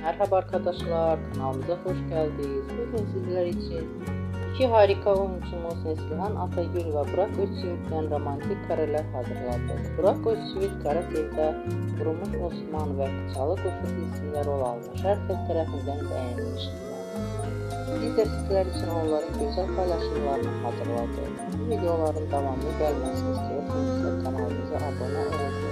Merhaba arkadaşlar, kanalımıza hoş geldiniz. Bugün sizler için iki harika oyuncumuz Neslihan Atagül ve Burak Özçivit'ten romantik kareler hazırladı. Burak Özçivit kara filmde Vurulmuş Osman ve Çalı Kuşu dizisinde rol almış. Herkes tarafından beğenilmiştir. Biz de sizler için onların güzel paylaşımlarını hazırladık. Bu videoların devamlı gelmesini istiyorsanız kanalımıza abone olun.